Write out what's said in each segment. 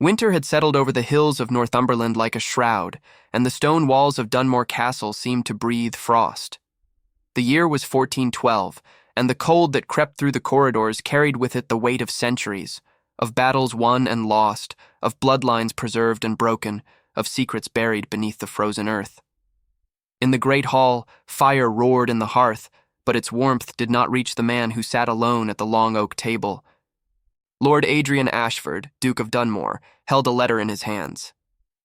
Winter had settled over the hills of Northumberland like a shroud, and the stone walls of Dunmore Castle seemed to breathe frost. The year was 1412, and the cold that crept through the corridors carried with it the weight of centuries, of battles won and lost, of bloodlines preserved and broken, of secrets buried beneath the frozen earth. In the great hall, fire roared in the hearth, but its warmth did not reach the man who sat alone at the long oak table. Lord Adrian Ashford, Duke of Dunmore, held a letter in his hands.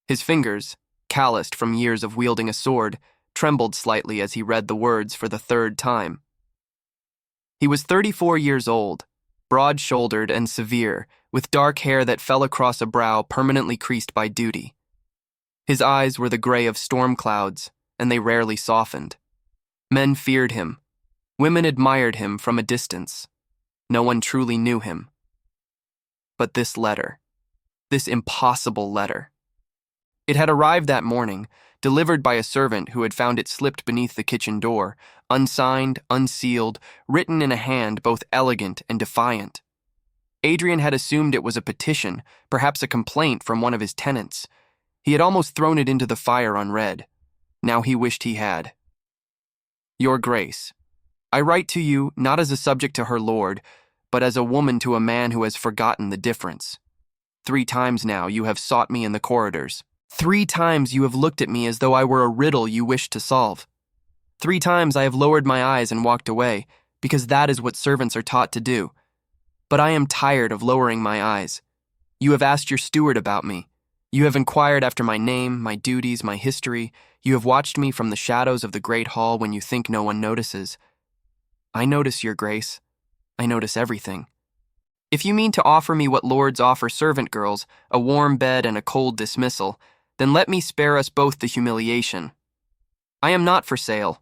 His fingers, calloused from years of wielding a sword, trembled slightly as he read the words for the third time. He was 34 years old, broad-shouldered and severe, with dark hair that fell across a brow permanently creased by duty. His eyes were the gray of storm clouds, and they rarely softened. Men feared him. Women admired him from a distance. No one truly knew him. But this letter, this impossible letter. It had arrived that morning, delivered by a servant who had found it slipped beneath the kitchen door, unsigned, unsealed, written in a hand both elegant and defiant. Adrian had assumed it was a petition, perhaps a complaint from one of his tenants. He had almost thrown it into the fire unread. Now he wished he had. Your Grace, I write to you not as a subject to her lord, but as a woman to a man who has forgotten the difference. 3 times now you have sought me in the corridors. 3 times you have looked at me as though I were a riddle you wished to solve. 3 times I have lowered my eyes and walked away, because that is what servants are taught to do. But I am tired of lowering my eyes. You have asked your steward about me. You have inquired after my name, my duties, my history. You have watched me from the shadows of the great hall when you think no one notices. I notice, Your Grace. I notice everything. If you mean to offer me what lords offer servant girls, a warm bed and a cold dismissal, then let me spare us both the humiliation. I am not for sale.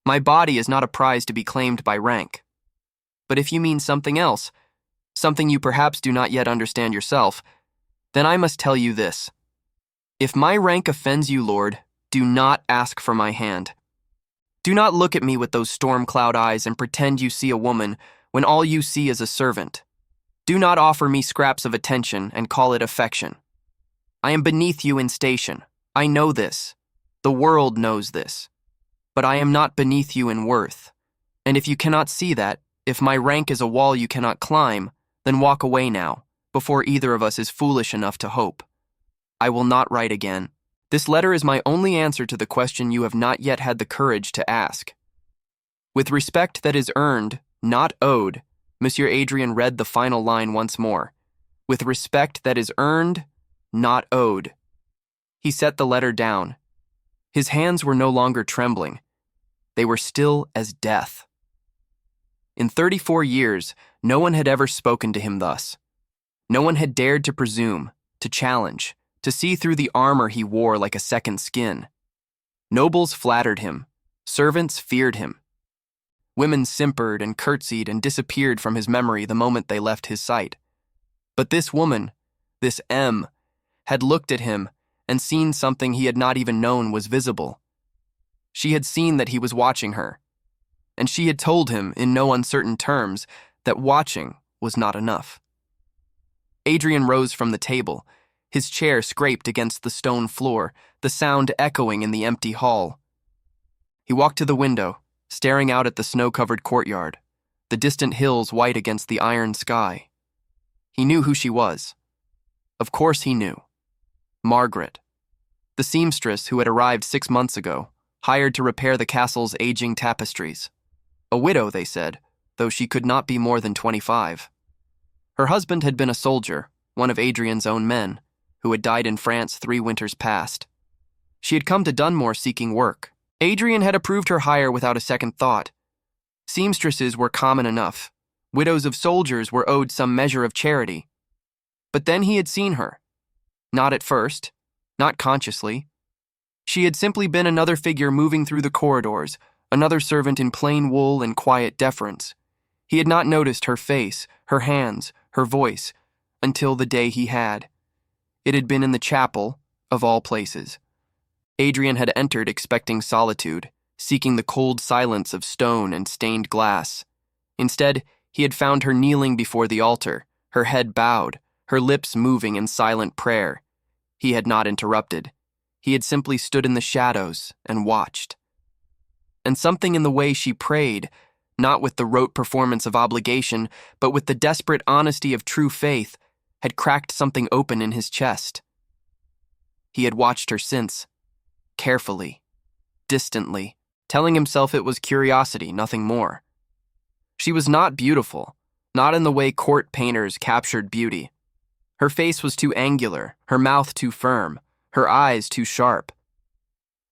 My body is not a prize to be claimed by rank. But if you mean something else, something you perhaps do not yet understand yourself, then I must tell you this. If my rank offends you, Lord, do not ask for my hand. Do not look at me with those storm cloud eyes and pretend you see a woman when all you see is a servant. Do not offer me scraps of attention and call it affection. I am beneath you in station. I know this. The world knows this. But I am not beneath you in worth. And if you cannot see that, if my rank is a wall you cannot climb, then walk away now, before either of us is foolish enough to hope. I will not write again. This letter is my only answer to the question you have not yet had the courage to ask. With respect that is earned, not owed, Monsieur Adrian read the final line once more. With respect that is earned, not owed. He set the letter down. His hands were no longer trembling. They were still as death. In 34 years, no one had ever spoken to him thus. No one had dared to presume, to challenge, to see through the armor he wore like a second skin. Nobles flattered him. Servants feared him. Women simpered and curtsied and disappeared from his memory the moment they left his sight. But this woman, this M, had looked at him and seen something he had not even known was visible. She had seen that he was watching her, and she had told him in no uncertain terms that watching was not enough. Adrian rose from the table. His chair scraped against the stone floor, the sound echoing in the empty hall. He walked to the window, staring out at the snow-covered courtyard, the distant hills white against the iron sky. He knew who she was. Of course he knew. Margaret, the seamstress who had arrived 6 months ago, hired to repair the castle's aging tapestries. A widow, they said, though she could not be more than 25. Her husband had been a soldier, one of Adrian's own men, who had died in France 3 winters past. She had come to Dunmore seeking work. Adrian had approved her hire without a second thought. Seamstresses were common enough. Widows of soldiers were owed some measure of charity. But then he had seen her. Not at first, not consciously. She had simply been another figure moving through the corridors, another servant in plain wool and quiet deference. He had not noticed her face, her hands, her voice, until the day he had. It had been in the chapel, of all places. Adrian had entered expecting solitude, seeking the cold silence of stone and stained glass. Instead, he had found her kneeling before the altar, her head bowed, her lips moving in silent prayer. He had not interrupted. He had simply stood in the shadows and watched. And something in the way she prayed, not with the rote performance of obligation, but with the desperate honesty of true faith, had cracked something open in his chest. He had watched her since, carefully, distantly, telling himself it was curiosity, nothing more. She was not beautiful, not in the way court painters captured beauty. Her face was too angular, her mouth too firm, her eyes too sharp.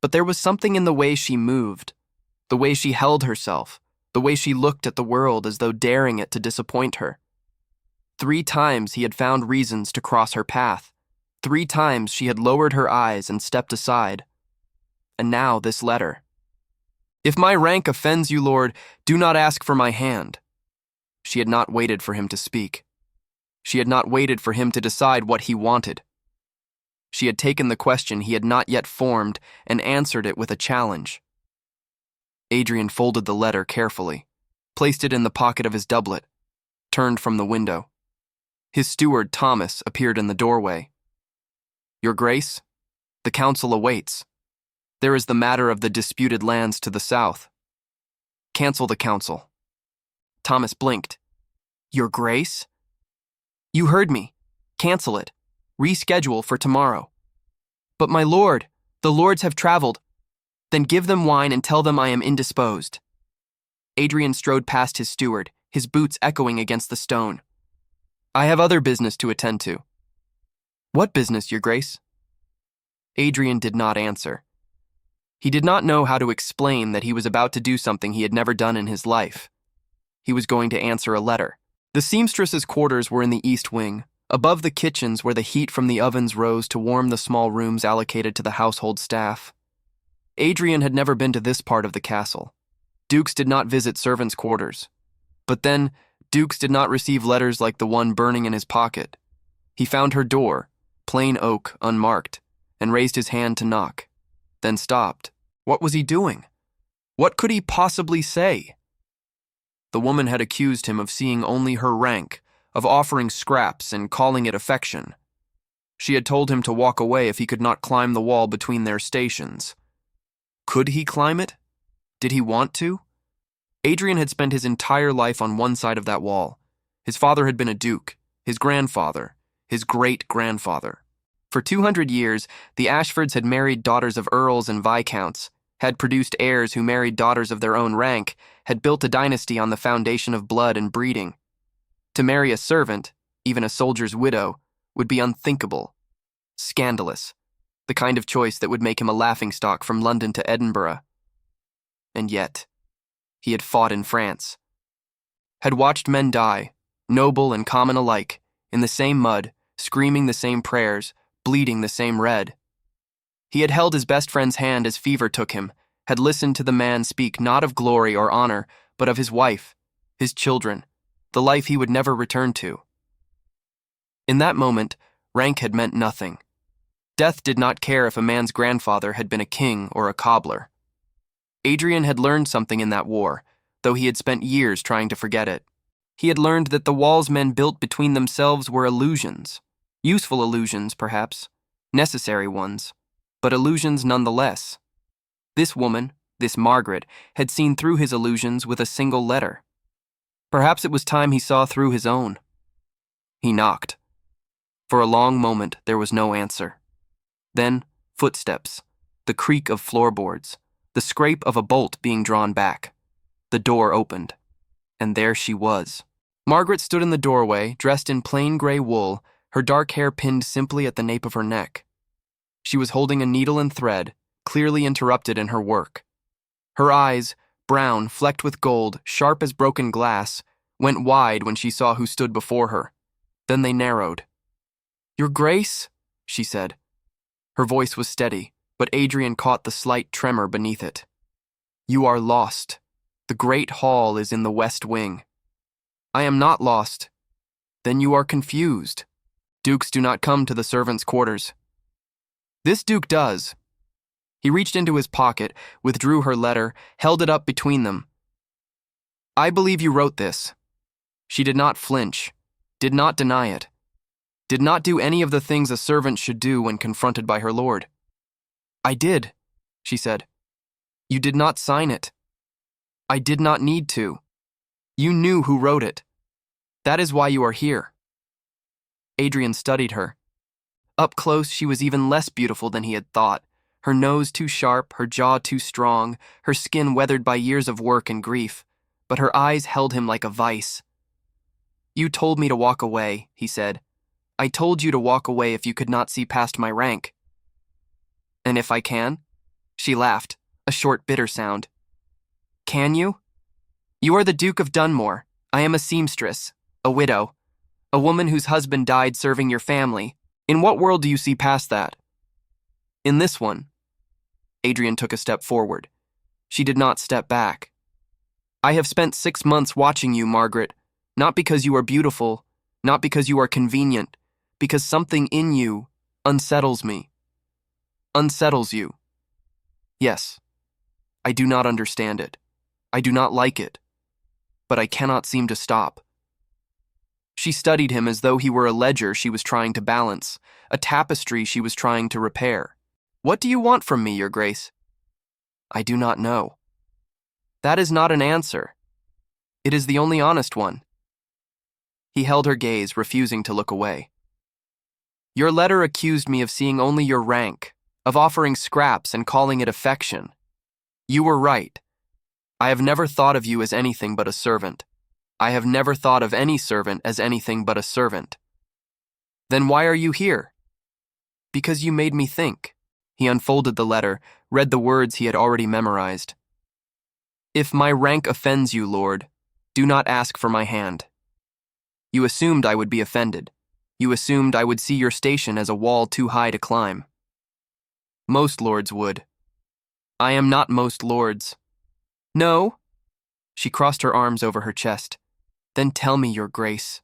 But there was something in the way she moved, the way she held herself, the way she looked at the world as though daring it to disappoint her. 3 times he had found reasons to cross her path. 3 times she had lowered her eyes and stepped aside. And now this letter. "If my rank offends you, Lord, do not ask for my hand." She had not waited for him to speak. She had not waited for him to decide what he wanted. She had taken the question he had not yet formed and answered it with a challenge. Adrian folded the letter carefully, placed it in the pocket of his doublet, turned from the window. His steward, Thomas, appeared in the doorway. "Your Grace, the council awaits. There is the matter of the disputed lands to the south. Cancel the council." Thomas blinked. "Your Grace?" "You heard me. Cancel it. Reschedule for tomorrow." "But my lord, the lords have traveled." "Then give them wine and tell them I am indisposed." Adrian strode past his steward, his boots echoing against the stone. "I have other business to attend to." "What business, your Grace?" Adrian did not answer. He did not know how to explain that he was about to do something he had never done in his life. He was going to answer a letter. The seamstress's quarters were in the east wing, above the kitchens where the heat from the ovens rose to warm the small rooms allocated to the household staff. Adrian had never been to this part of the castle. Dukes did not visit servants' quarters. But then, Dukes did not receive letters like the one burning in his pocket. He found her door, plain oak, unmarked, and raised his hand to knock, then stopped. What was he doing? What could he possibly say? The woman had accused him of seeing only her rank, of offering scraps and calling it affection. She had told him to walk away if he could not climb the wall between their stations. Could he climb it? Did he want to? Adrian had spent his entire life on one side of that wall. His father had been a duke, his grandfather, his great-grandfather. For 200 years, the Ashfords had married daughters of earls and viscounts, had produced heirs who married daughters of their own rank, had built a dynasty on the foundation of blood and breeding. To marry a servant, even a soldier's widow, would be unthinkable, scandalous, the kind of choice that would make him a laughingstock from London to Edinburgh. And yet, he had fought in France, had watched men die, noble and common alike, in the same mud, screaming the same prayers, bleeding the same red. He had held his best friend's hand as fever took him, had listened to the man speak not of glory or honor, but of his wife, his children, the life he would never return to. In that moment, rank had meant nothing. Death did not care if a man's grandfather had been a king or a cobbler. Adrian had learned something in that war, though he had spent years trying to forget it. He had learned that the walls men built between themselves were illusions. Useful illusions, perhaps, necessary ones, but illusions nonetheless. This woman, this Margaret, had seen through his illusions with a single letter. Perhaps it was time he saw through his own. He knocked. For a long moment there was no answer. Then, footsteps, the creak of floorboards, the scrape of a bolt being drawn back. The door opened, and there she was. Margaret stood in the doorway, dressed in plain gray wool, her dark hair pinned simply at the nape of her neck. She was holding a needle and thread, clearly interrupted in her work. Her eyes, brown, flecked with gold, sharp as broken glass, went wide when she saw who stood before her. Then they narrowed. "Your Grace," she said. Her voice was steady, but Adrian caught the slight tremor beneath it. "You are lost. The great hall is in the west wing." "I am not lost." "Then you are confused. Dukes do not come to the servants' quarters." "This duke does." He reached into his pocket, withdrew her letter, held it up between them. "I believe you wrote this." She did not flinch, did not deny it. did not do any of the things a servant should do when confronted by her lord. I did, she said. You did not sign it. I did not need to. You knew who wrote it. That is why you are here. Adrian studied her. Up close, she was even less beautiful than he had thought. Her nose too sharp, her jaw too strong, her skin weathered by years of work and grief. But her eyes held him like a vice. You told me to walk away, he said. I told you to walk away if you could not see past my rank. And if I can? She laughed, a short, bitter sound. Can you? You are the Duke of Dunmore. I am a seamstress, a widow, a woman whose husband died serving your family. In what world do you see past that? In this one. Adrian took a step forward. She did not step back. I have spent 6 months watching you, Margaret, not because you are beautiful, not because you are convenient, because something in you unsettles me. Unsettles you. Yes, I do not understand it. I do not like it, but I cannot seem to stop. She studied him as though he were a ledger she was trying to balance, a tapestry she was trying to repair. What do you want from me, Your Grace? I do not know. That is not an answer. It is the only honest one. He held her gaze, refusing to look away. Your letter accused me of seeing only your rank, of offering scraps and calling it affection. You were right. I have never thought of you as anything but a servant. I have never thought of any servant as anything but a servant. Then why are you here? Because you made me think. He unfolded the letter, read the words he had already memorized. If my rank offends you, Lord, do not ask for my hand. You assumed I would be offended. You assumed I would see your station as a wall too high to climb. Most lords would. I am not most lords. No? She crossed her arms over her chest. Then tell me, Your Grace.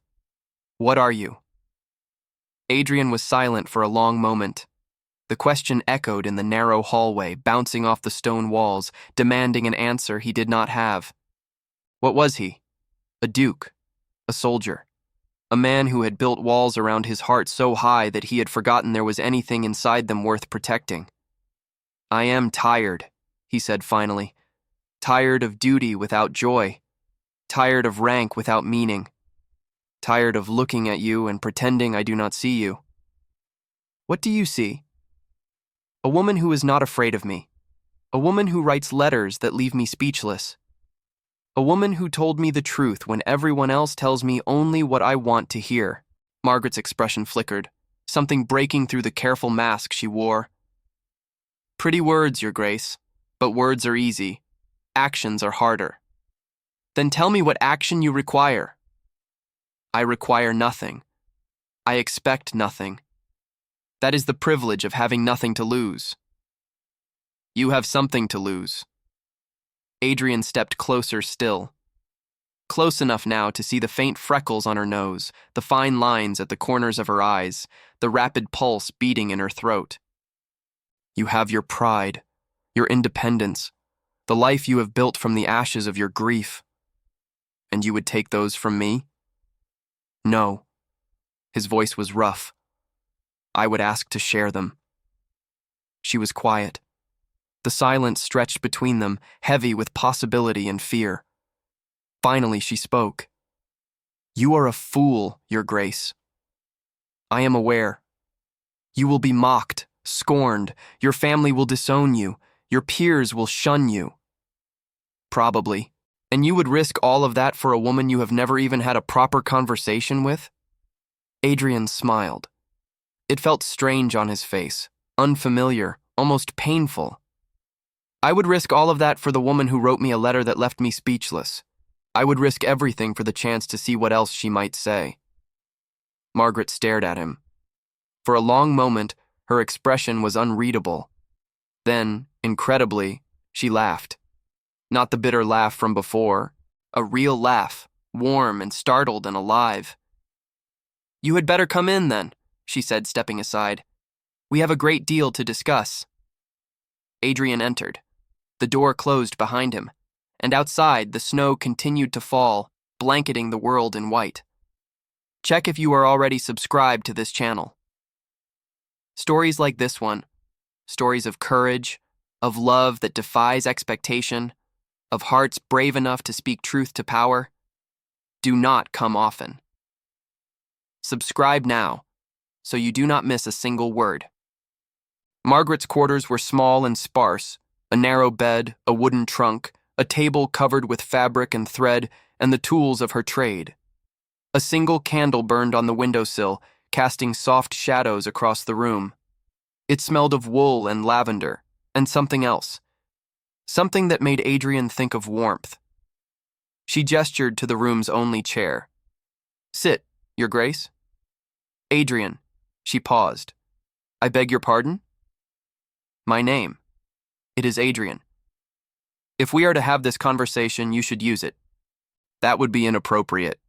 What are you? Adrian was silent for a long moment. The question echoed in the narrow hallway, bouncing off the stone walls, demanding an answer he did not have. What was he? A duke, a soldier, a man who had built walls around his heart so high that he had forgotten there was anything inside them worth protecting. I am tired, he said finally. Tired of duty without joy. Tired of rank without meaning. Tired of looking at you and pretending I do not see you. What do you see? A woman who is not afraid of me. A woman who writes letters that leave me speechless. A woman who told me the truth when everyone else tells me only what I want to hear. Margaret's expression flickered, something breaking through the careful mask she wore. Pretty words, Your Grace, but words are easy. Actions are harder. Then tell me what action you require. I require nothing. I expect nothing. That is the privilege of having nothing to lose. You have something to lose. Adrian stepped closer still. Close enough now to see the faint freckles on her nose, the fine lines at the corners of her eyes, the rapid pulse beating in her throat. You have your pride, your independence, the life you have built from the ashes of your grief. And you would take those from me? No. His voice was rough. I would ask to share them. She was quiet. The silence stretched between them, heavy with possibility and fear. Finally, she spoke. You are a fool, Your Grace. I am aware. You will be mocked, scorned, your family will disown you, your peers will shun you. Probably. And you would risk all of that for a woman you have never even had a proper conversation with? Adrian smiled. It felt strange on his face, unfamiliar, almost painful. I would risk all of that for the woman who wrote me a letter that left me speechless. I would risk everything for the chance to see what else she might say. Margaret stared at him. For a long moment, her expression was unreadable. Then, incredibly, she laughed. Not the bitter laugh from before, a real laugh, warm and startled and alive. You had better come in, then, she said, stepping aside. We have a great deal to discuss. Adrian entered. The door closed behind him, and outside the snow continued to fall, blanketing the world in white. Check if you are already subscribed to this channel. Stories like this one, stories of courage, of love that defies expectation, of hearts brave enough to speak truth to power, do not come often. Subscribe now, so you do not miss a single word. Margaret's quarters were small and sparse, a narrow bed, a wooden trunk, a table covered with fabric and thread, and the tools of her trade. A single candle burned on the windowsill, casting soft shadows across the room. It smelled of wool and lavender, and something else. Something that made Adrian think of warmth. She gestured to the room's only chair. "Sit, Your Grace." "Adrian," she paused. "I beg your pardon?" "My name. It is Adrian. If we are to have this conversation, you should use it. That would be inappropriate.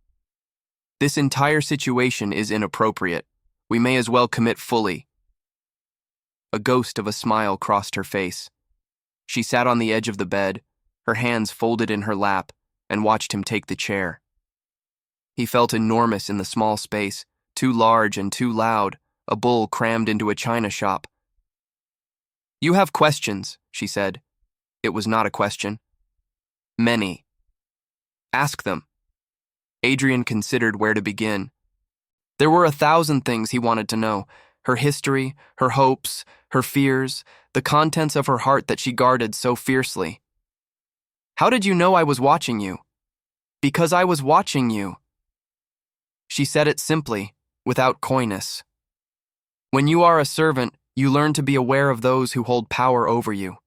This entire situation is inappropriate. We may as well commit fully." A ghost of a smile crossed her face. She sat on the edge of the bed, her hands folded in her lap, and watched him take the chair. He felt enormous in the small space, too large and too loud, a bull crammed into a china shop. "You have questions," she said. It was not a question. "Many. Ask them." Adrian considered where to begin. There were 1,000 things he wanted to know: her history, her hopes, her fears, the contents of her heart that she guarded so fiercely. "How did you know I was watching you?" "Because I was watching you." She said it simply, without coyness. When you are a servant, you learn to be aware of those who hold power over you.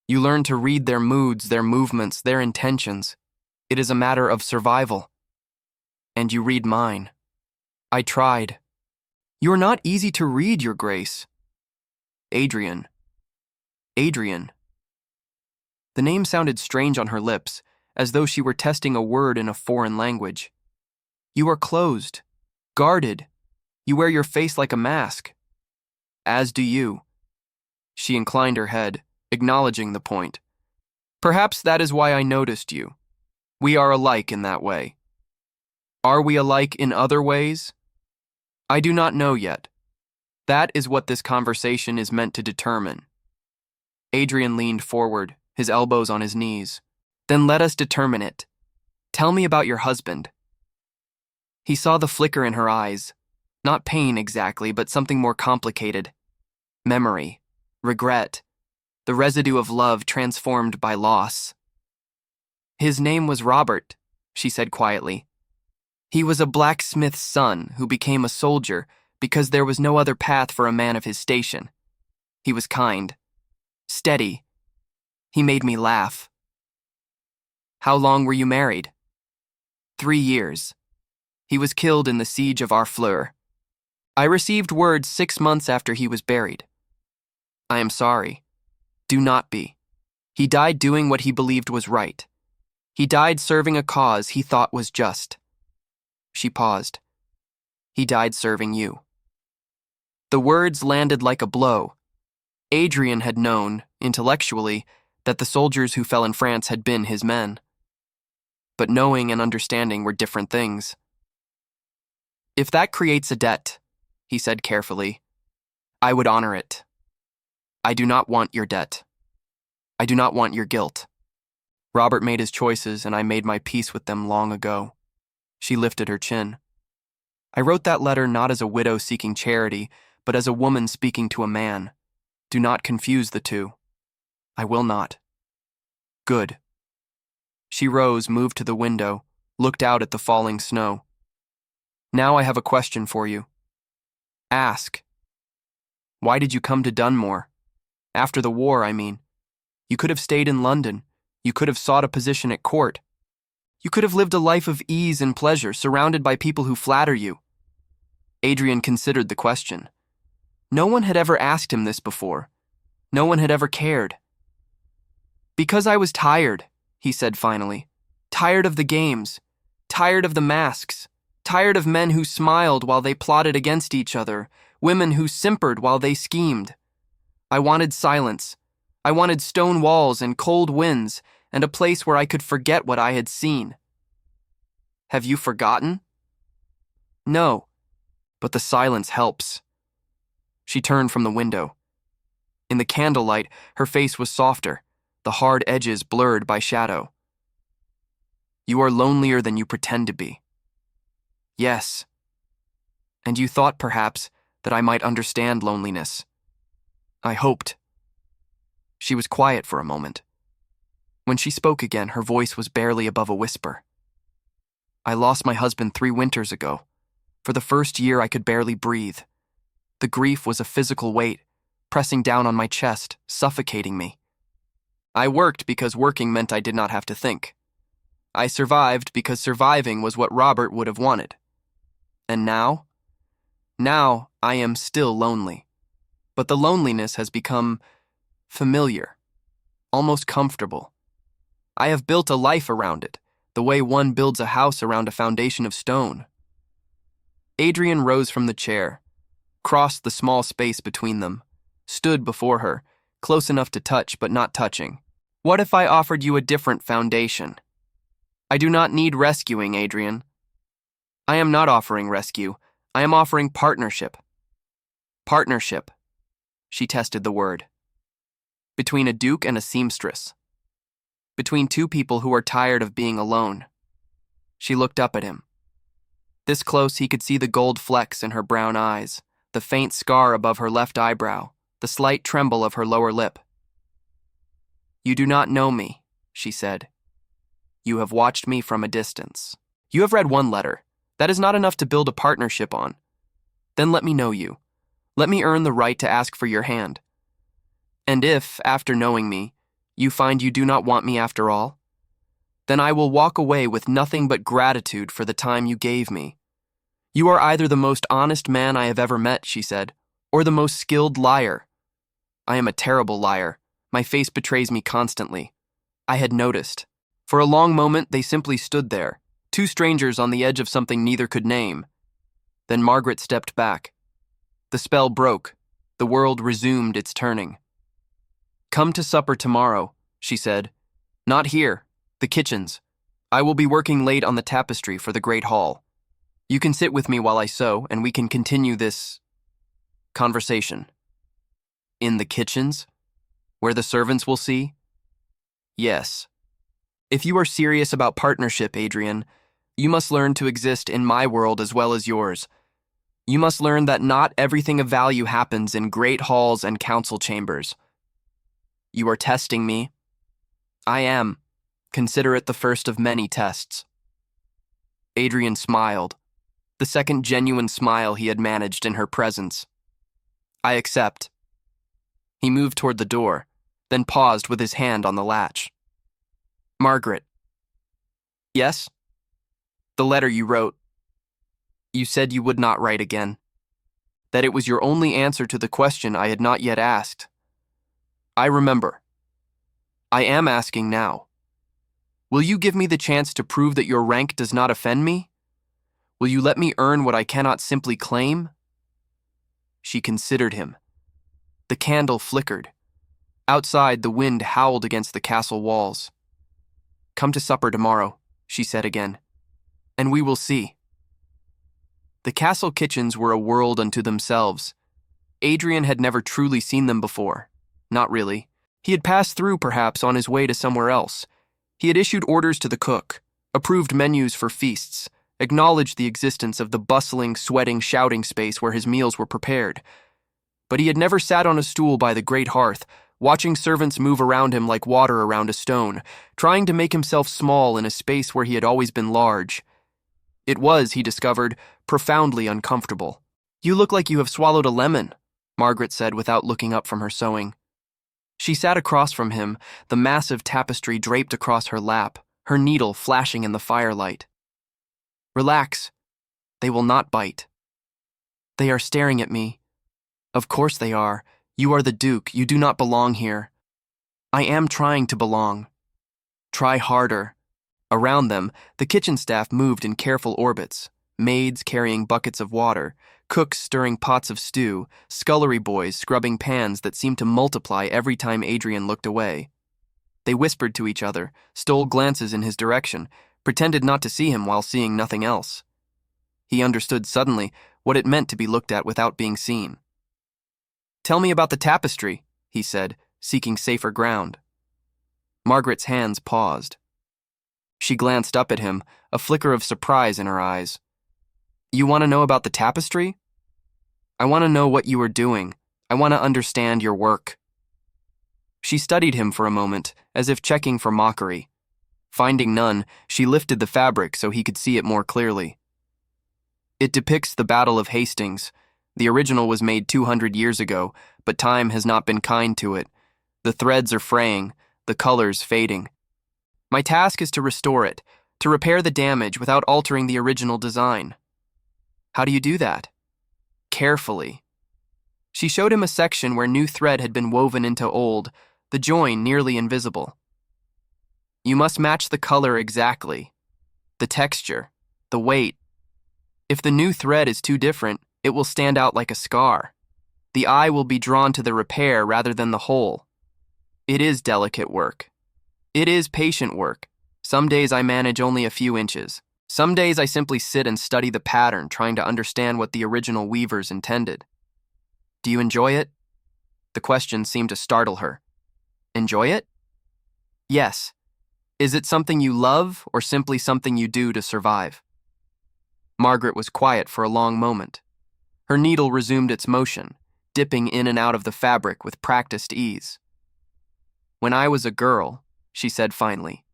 You learn to read their moods, their movements, their intentions. It is a matter of survival. And you read mine. I tried. "You're not easy to read, Your Grace." "Adrian. Adrian." The name sounded strange on her lips, as though she were testing a word in a foreign language. "You are closed, guarded. You wear your face like a mask." "As do you." She inclined her head, acknowledging the point. "Perhaps that is why I noticed you. We are alike in that way. Are we alike in other ways? I do not know yet. That is what this conversation is meant to determine." Adrian leaned forward, his elbows on his knees. "Then let us determine it. Tell me about your husband." He saw the flicker in her eyes. Not pain exactly, but something more complicated. Memory, regret, the residue of love transformed by loss. "His name was Robert," she said quietly. "He was a blacksmith's son who became a soldier because there was no other path for a man of his station. He was kind, steady. He made me laugh." "How long were you married?" 3 years. He was killed in the siege of Harfleur. I received word 6 months after he was buried. I am sorry. Do not be. He died doing what he believed was right. He died serving a cause he thought was just." She paused. "He died serving you." The words landed like a blow. Adrian had known, intellectually, that the soldiers who fell in France had been his men. But knowing and understanding were different things. "If that creates a debt," he said carefully, "I would honor it. I do not want your debt. I do not want your guilt. Robert made his choices, and I made my peace with them long ago." She lifted her chin. "I wrote that letter not as a widow seeking charity, but as a woman speaking to a man. Do not confuse the two." "I will not." "Good." She rose, moved to the window, looked out at the falling snow. "Now I have a question for you." "Ask." "Why did you come to Dunmore? After the war, I mean. You could have stayed in London. You could have sought a position at court. You could have lived a life of ease and pleasure, surrounded by people who flatter you." Adrian considered the question. No one had ever asked him this before. No one had ever cared. "Because I was tired," he said finally. "Tired of the games. Tired of the masks. Tired of men who smiled while they plotted against each other, women who simpered while they schemed. I wanted silence. I wanted stone walls and cold winds and a place where I could forget what I had seen." "Have you forgotten?" No, but the silence helps. She turned from the window. In the candlelight, her face was softer, the hard edges blurred by shadow. You are lonelier than you pretend to be. Yes. And you thought, perhaps, that I might understand loneliness. I hoped. She was quiet for a moment. When she spoke again, her voice was barely above a whisper. I lost my husband 3 winters ago. For the first year, I could barely breathe. The grief was a physical weight, pressing down on my chest, suffocating me. I worked because working meant I did not have to think. I survived because surviving was what Robert would have wanted. And now? Now I am still lonely. But the loneliness has become familiar, almost comfortable. I have built a life around it, the way one builds a house around a foundation of stone. Adrian rose from the chair, crossed the small space between them, stood before her, close enough to touch but not touching. What if I offered you a different foundation? I do not need rescuing, Adrian. I am not offering rescue. I am offering partnership. Partnership. She tested the word. Between a duke and a seamstress. Between 2 people who are tired of being alone. She looked up at him. This close, he could see the gold flecks in her brown eyes, the faint scar above her left eyebrow, the slight tremble of her lower lip. You do not know me, she said. You have watched me from a distance. You have read 1 letter. That is not enough to build a partnership on. Then let me know you. Let me earn the right to ask for your hand. And if, after knowing me, you find you do not want me after all, then I will walk away with nothing but gratitude for the time you gave me. You are either the most honest man I have ever met, she said, or the most skilled liar. I am a terrible liar. My face betrays me constantly. I had noticed. For a long moment, they simply stood there, 2 strangers on the edge of something neither could name. Then Margaret stepped back. The spell broke. The world resumed its turning. Come to supper tomorrow, she said. Not here, the kitchens. I will be working late on the tapestry for the great hall. You can sit with me while I sew, and we can continue this conversation. In the kitchens? Where the servants will see? Yes. If you are serious about partnership, Adrian, you must learn to exist in my world as well as yours. You must learn that not everything of value happens in great halls and council chambers. You are testing me. I am. Consider it the first of many tests. Adrian smiled, the second genuine smile he had managed in her presence. I accept. He moved toward the door, then paused with his hand on the latch. Margaret. Yes? The letter you wrote. You said you would not write again. That it was your only answer to the question I had not yet asked. I remember. I am asking now. Will you give me the chance to prove that your rank does not offend me? Will you let me earn what I cannot simply claim? She considered him. The candle flickered. Outside, the wind howled against the castle walls. Come to supper tomorrow, she said again, and we will see. The castle kitchens were a world unto themselves. Adrian had never truly seen them before. Not really. He had passed through, perhaps, on his way to somewhere else. He had issued orders to the cook, approved menus for feasts, acknowledged the existence of the bustling, sweating, shouting space where his meals were prepared. But he had never sat on a stool by the great hearth, watching servants move around him like water around a stone, trying to make himself small in a space where he had always been large. It was, he discovered, profoundly uncomfortable. You look like you have swallowed a lemon, Margaret said without looking up from her sewing. She sat across from him, the massive tapestry draped across her lap, her needle flashing in the firelight. Relax. They will not bite. They are staring at me. Of course they are. You are the Duke. You do not belong here. I am trying to belong. Try harder. Around them, the kitchen staff moved in careful orbits, maids carrying buckets of water, cooks stirring pots of stew, scullery boys scrubbing pans that seemed to multiply every time Adrian looked away. They whispered to each other, stole glances in his direction, pretended not to see him while seeing nothing else. He understood suddenly what it meant to be looked at without being seen. "Tell me about the tapestry," he said, seeking safer ground. Margaret's hands paused. She glanced up at him, a flicker of surprise in her eyes. "You want to know about the tapestry?" "I want to know what you are doing. I want to understand your work." She studied him for a moment, as if checking for mockery. Finding none, she lifted the fabric so he could see it more clearly. "It depicts the Battle of Hastings. The original was made 200 years ago, but time has not been kind to it. The threads are fraying, the colors fading. My task is to restore it, to repair the damage without altering the original design." "How do you do that?" "Carefully." She showed him a section where new thread had been woven into old, the join nearly invisible. "You must match the color exactly, the texture, the weight. If the new thread is too different, it will stand out like a scar. The eye will be drawn to the repair rather than the hole. It is delicate work. It is patient work. Some days I manage only a few inches. Some days I simply sit and study the pattern, trying to understand what the original weavers intended." "Do you enjoy it?" The question seemed to startle her. "Enjoy it?" "Yes. Is it something you love or simply something you do to survive?" Margaret was quiet for a long moment. Her needle resumed its motion, dipping in and out of the fabric with practiced ease. "When I was a girl," she said finally,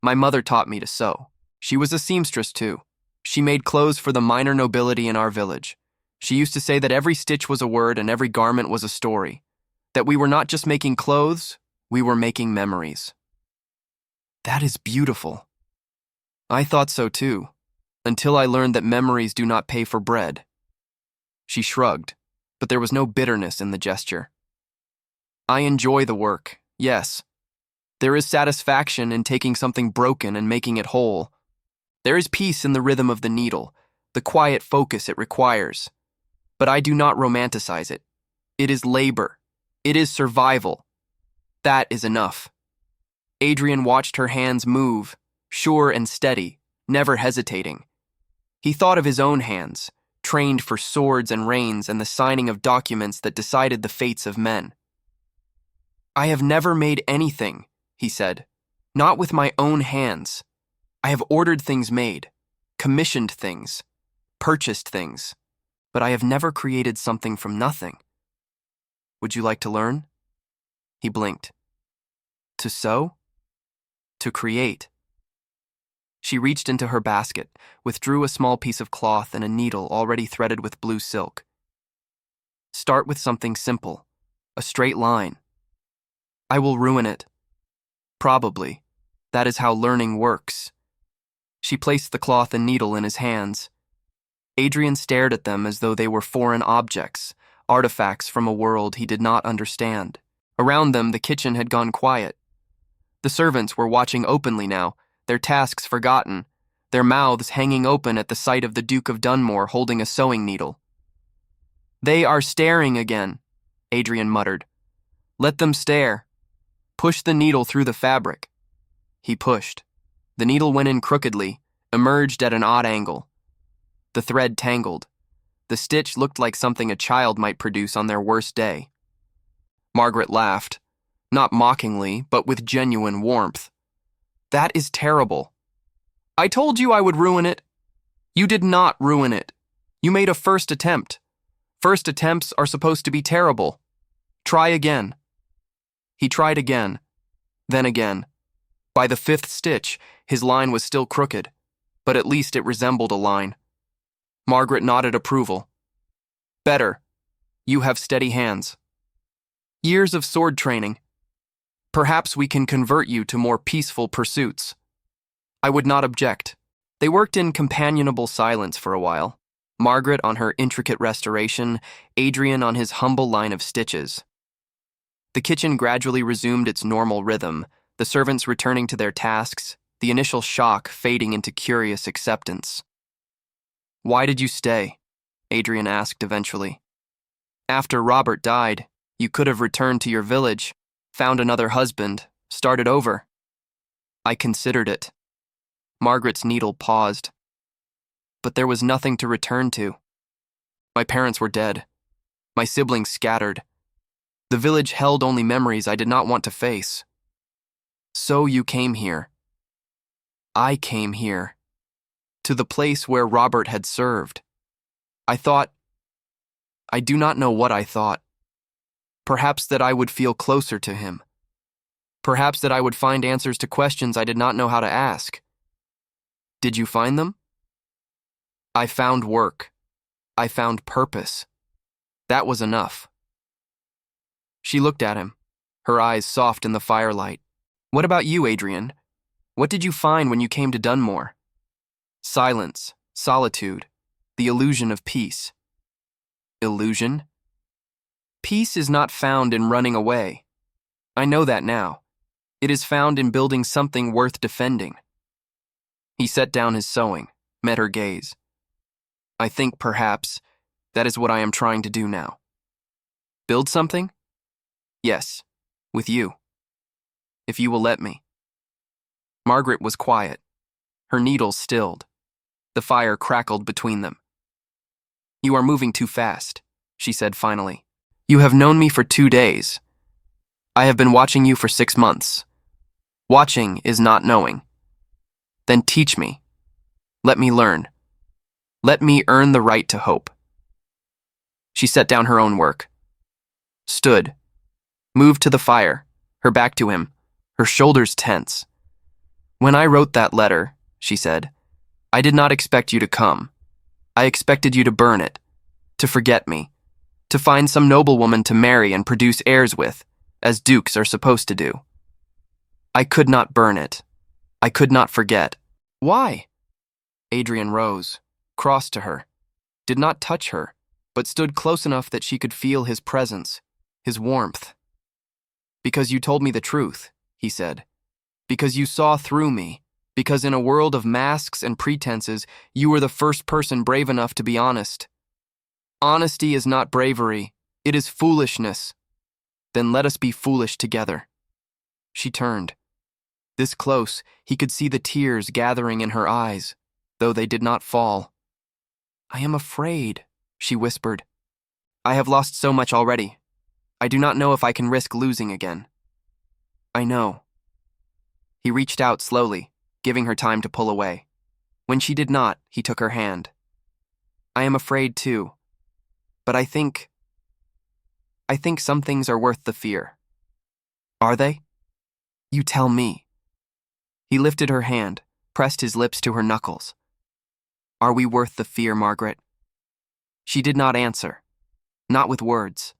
"my mother taught me to sew. She was a seamstress too. She made clothes for the minor nobility in our village. She used to say that every stitch was a word and every garment was a story. That we were not just making clothes, we were making memories." "That is beautiful." "I thought so too, until I learned that memories do not pay for bread." She shrugged, but there was no bitterness in the gesture. "I enjoy the work, yes. There is satisfaction in taking something broken and making it whole. There is peace in the rhythm of the needle, the quiet focus it requires. But I do not romanticize it. It is labor. It is survival. That is enough." Adrian watched her hands move, sure and steady, never hesitating. He thought of his own hands, trained for swords and reins and the signing of documents that decided the fates of men. "I have never made anything," he said, "not with my own hands. I have ordered things made, commissioned things, purchased things, but I have never created something from nothing. Would you like to learn?" He blinked. "To sew? To create?" She reached into her basket, withdrew a small piece of cloth and a needle already threaded with blue silk. "Start with something simple, a straight line. I will ruin it. Probably. That is how learning works." She placed the cloth and needle in his hands. Adrian stared at them as though they were foreign objects, artifacts from a world he did not understand. Around them, the kitchen had gone quiet. The servants were watching openly now, their tasks forgotten, their mouths hanging open at the sight of the Duke of Dunmore holding a sewing needle. "They are staring again," Adrian muttered. "Let them stare. Push the needle through the fabric." He pushed. The needle went in crookedly, emerged at an odd angle. The thread tangled. The stitch looked like something a child might produce on their worst day. Margaret laughed, not mockingly, but with genuine warmth. "That is terrible. I told you I would ruin it." "You did not ruin it. You made a first attempt. First attempts are supposed to be terrible. Try again." He tried again, then again. By the fifth stitch, his line was still crooked, but at least it resembled a line. Margaret nodded approval. "Better. You have steady hands. Years of sword training. Perhaps we can convert you to more peaceful pursuits." I would not object. They worked in companionable silence for a while. Margaret on her intricate restoration, Adrian on his humble line of stitches. The kitchen gradually resumed its normal rhythm, the servants returning to their tasks, the initial shock fading into curious acceptance. "Why did you stay?" Adrian asked eventually. "After Robert died, you could have returned to your village, found another husband, started over." "I considered it." Margaret's needle paused. but there was nothing to return to. My parents were dead. My siblings scattered. The village held only memories I did not want to face. So you came here. I came here. To the place where Robert had served. I do not know what I thought. Perhaps that I would feel closer to him. Perhaps that I would find answers to questions I did not know how to ask. Did you find them? I found work. I found purpose. That was enough. She looked at him, her eyes soft in the firelight. What about you, Adrian? What did you find when you came to Dunmore? Silence, solitude, the illusion of peace. Illusion? Peace is not found in running away. I know that now. It is found in building something worth defending. He set down his sewing, met her gaze. I think, perhaps, that is what I am trying to do now. Build something? Yes, with you. If you will let me. Margaret was quiet. Her needles stilled. The fire crackled between them. You are moving too fast, she said finally. You have known me for 2 days. I have been watching you for 6 months. Watching is not knowing. Then teach me. Let me learn. Let me earn the right to hope. She set down her own work. Stood. Moved to the fire, her back to him, her shoulders tense. When I wrote that letter, she said, I did not expect you to come. I expected you to burn it, to forget me, to find some noblewoman to marry and produce heirs with, as dukes are supposed to do. I could not burn it. I could not forget. Why? Adrian rose, crossed to her, did not touch her, but stood close enough that she could feel his presence, his warmth. Because you told me the truth, he said. Because you saw through me. Because in a world of masks and pretenses, you were the first person brave enough to be honest. Honesty is not bravery. It is foolishness. Then let us be foolish together. She turned. This close, he could see the tears gathering in her eyes, though they did not fall. I am afraid, she whispered. I have lost so much already. I do not know if I can risk losing again. I know. He reached out slowly, giving her time to pull away. When she did not, he took her hand. I am afraid too, but I think some things are worth the fear. Are they? You tell me. He lifted her hand, pressed his lips to her knuckles. Are we worth the fear, Margaret? She did not answer, not with words,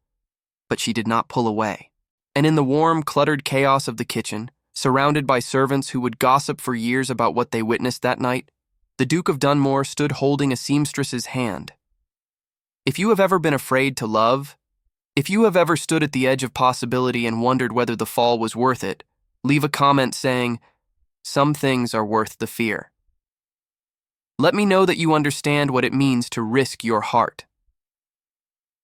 but she did not pull away. And in the warm, cluttered chaos of the kitchen, surrounded by servants who would gossip for years about what they witnessed that night, the Duke of Dunmore stood holding a seamstress's hand. If you have ever been afraid to love, if you have ever stood at the edge of possibility and wondered whether the fall was worth it, leave a comment saying, some things are worth the fear. Let me know that you understand what it means to risk your heart.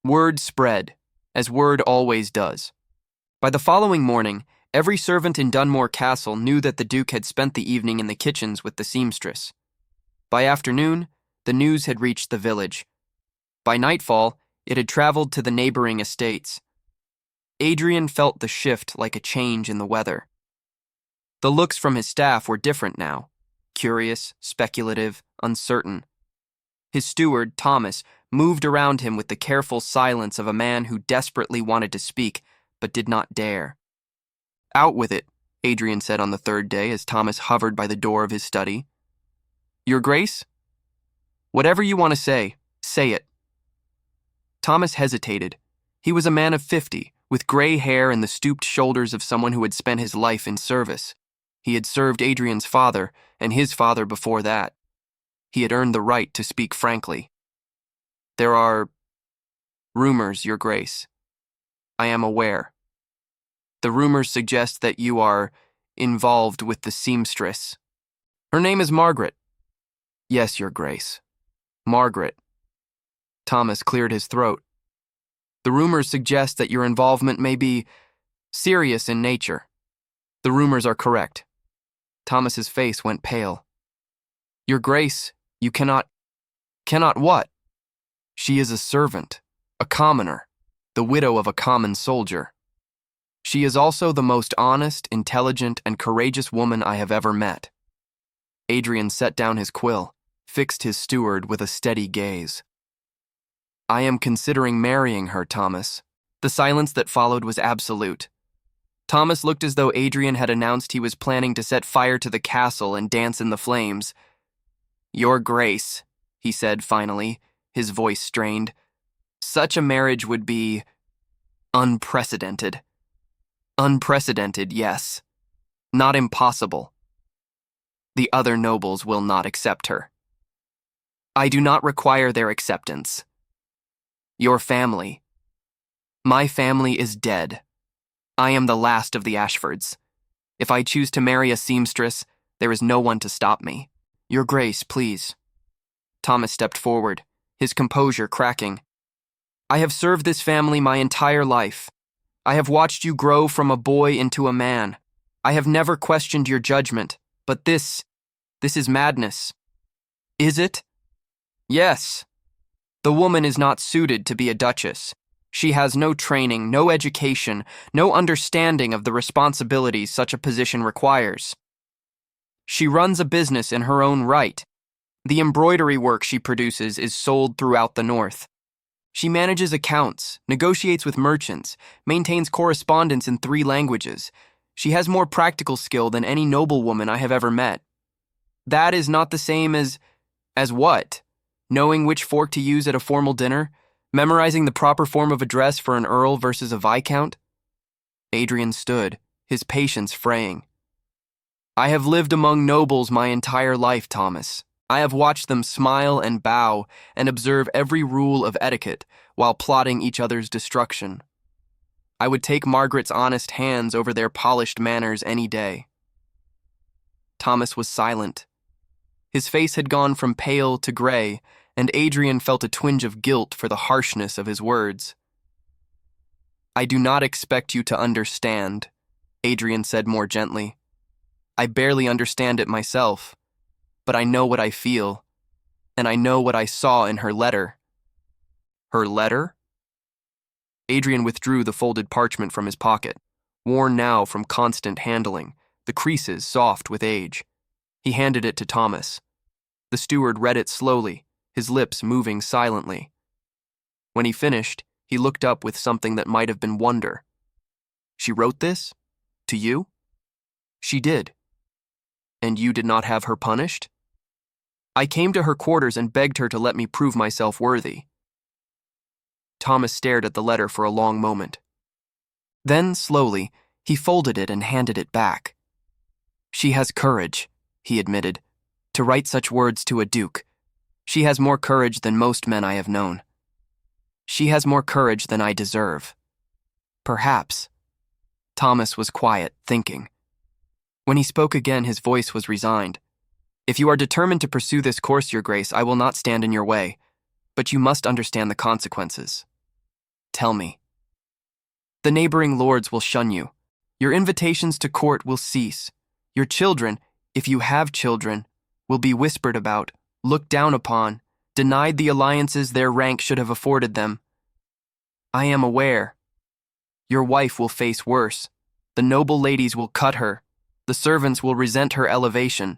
Word spread, as word always does. By the following morning, every servant in Dunmore Castle knew that the Duke had spent the evening in the kitchens with the seamstress. By afternoon, the news had reached the village. By nightfall, it had traveled to the neighboring estates. Adrian felt the shift like a change in the weather. The looks from his staff were different now, curious, speculative, uncertain. His steward, Thomas, moved around him with the careful silence of a man who desperately wanted to speak, but did not dare. Out with it, Adrian said on the third day as Thomas hovered by the door of his study. Your Grace? Whatever you want to say it. Thomas hesitated. He was a man of 50, with gray hair and the stooped shoulders of someone who had spent his life in service. He had served Adrian's father and his father before that. He had earned the right to speak frankly. There are rumors, Your Grace. I am aware. The rumors suggest that you are involved with the seamstress. Her name is Margaret. Yes, Your Grace. Margaret. Thomas cleared his throat. The rumors suggest that your involvement may be serious in nature. The rumors are correct. Thomas's face went pale. Your Grace, you cannot... Cannot what? She is a servant, a commoner, the widow of a common soldier. She is also the most honest, intelligent, and courageous woman I have ever met. Adrian set down his quill, fixed his steward with a steady gaze. I am considering marrying her, Thomas. The silence that followed was absolute. Thomas looked as though Adrian had announced he was planning to set fire to the castle and dance in the flames. Your Grace, he said finally, his voice strained. Such a marriage would be unprecedented. Unprecedented, yes. Not impossible. The other nobles will not accept her. I do not require their acceptance. Your family. My family is dead. I am the last of the Ashfords. If I choose to marry a seamstress, there is no one to stop me. Your Grace, please. Thomas stepped forward, his composure cracking. I have served this family my entire life. I have watched you grow from a boy into a man. I have never questioned your judgment, but this is madness. Is it? Yes. The woman is not suited to be a duchess. She has no training, no education, no understanding of the responsibilities such a position requires. She runs a business in her own right. The embroidery work she produces is sold throughout the North. She manages accounts, negotiates with merchants, maintains correspondence in 3 languages. She has more practical skill than any noblewoman I have ever met. That is not the same as what? Knowing which fork to use at a formal dinner? Memorizing the proper form of address for an earl versus a viscount? Adrian stood, his patience fraying. I have lived among nobles my entire life, Thomas. I have watched them smile and bow and observe every rule of etiquette while plotting each other's destruction. I would take Margaret's honest hands over their polished manners any day. Thomas was silent. His face had gone from pale to gray, and Adrian felt a twinge of guilt for the harshness of his words. I do not expect you to understand, Adrian said more gently. I barely understand it myself, but I know what I feel, and I know what I saw in her letter. Her letter? Adrian withdrew the folded parchment from his pocket, worn now from constant handling, the creases soft with age. He handed it to Thomas. The steward read it slowly, his lips moving silently. When he finished, he looked up with something that might have been wonder. She wrote this? To you? She did. And you did not have her punished? I came to her quarters and begged her to let me prove myself worthy. Thomas stared at the letter for a long moment. Then, slowly, he folded it and handed it back. She has courage, he admitted, to write such words to a duke. She has more courage than most men I have known. She has more courage than I deserve. Perhaps. Thomas was quiet, thinking. When he spoke again, his voice was resigned. If you are determined to pursue this course, Your Grace, I will not stand in your way, but you must understand the consequences. Tell me. The neighboring lords will shun you. Your invitations to court will cease. Your children, if you have children, will be whispered about, looked down upon, denied the alliances their rank should have afforded them. I am aware. Your wife will face worse. The noble ladies will cut her. The servants will resent her elevation.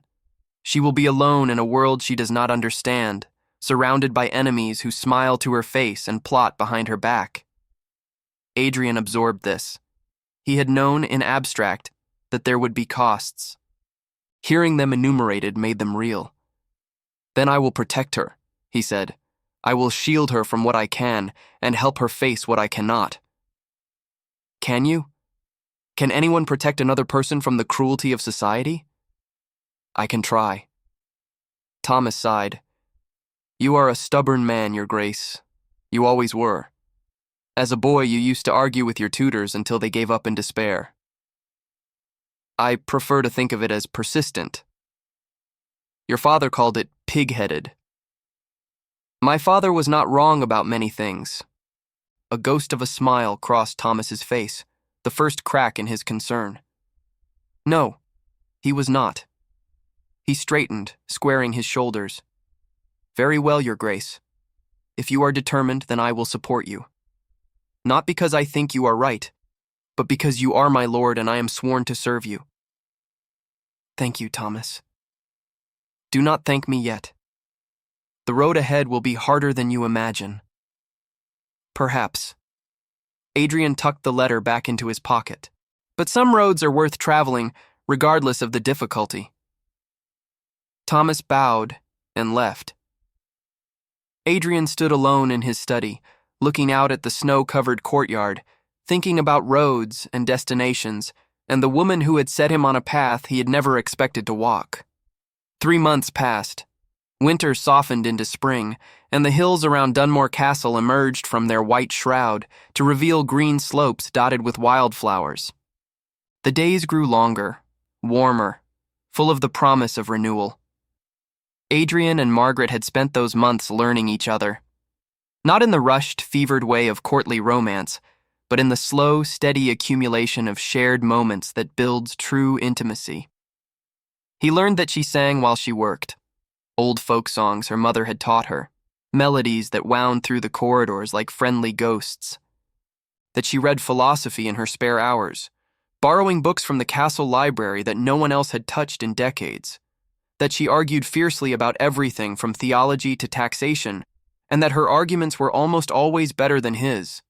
She will be alone in a world she does not understand, surrounded by enemies who smile to her face and plot behind her back. Adrian absorbed this. He had known in abstract that there would be costs. Hearing them enumerated made them real. Then I will protect her, he said. I will shield her from what I can and help her face what I cannot. Can you? Can anyone protect another person from the cruelty of society? I can try. Thomas sighed. You are a stubborn man, Your Grace. You always were. As a boy, you used to argue with your tutors until they gave up in despair. I prefer to think of it as persistent. Your father called it pig-headed. My father was not wrong about many things. A ghost of a smile crossed Thomas's face, the first crack in his concern. No, he was not. He straightened, squaring his shoulders. Very well, Your Grace. If you are determined, then I will support you. Not because I think you are right, but because you are my lord and I am sworn to serve you. Thank you, Thomas. Do not thank me yet. The road ahead will be harder than you imagine. Perhaps. Adrian tucked the letter back into his pocket. But some roads are worth traveling, regardless of the difficulty. Thomas bowed and left. Adrian stood alone in his study, looking out at the snow-covered courtyard, thinking about roads and destinations, and the woman who had set him on a path he had never expected to walk. 3 months passed. Winter softened into spring, and the hills around Dunmore Castle emerged from their white shroud to reveal green slopes dotted with wildflowers. The days grew longer, warmer, full of the promise of renewal. Adrian and Margaret had spent those months learning each other. Not in the rushed, fevered way of courtly romance, but in the slow, steady accumulation of shared moments that builds true intimacy. He learned that she sang while she worked. Old folk songs her mother had taught her, melodies that wound through the corridors like friendly ghosts. That she read philosophy in her spare hours, borrowing books from the castle library that no one else had touched in decades. That she argued fiercely about everything from theology to taxation, and that her arguments were almost always better than his.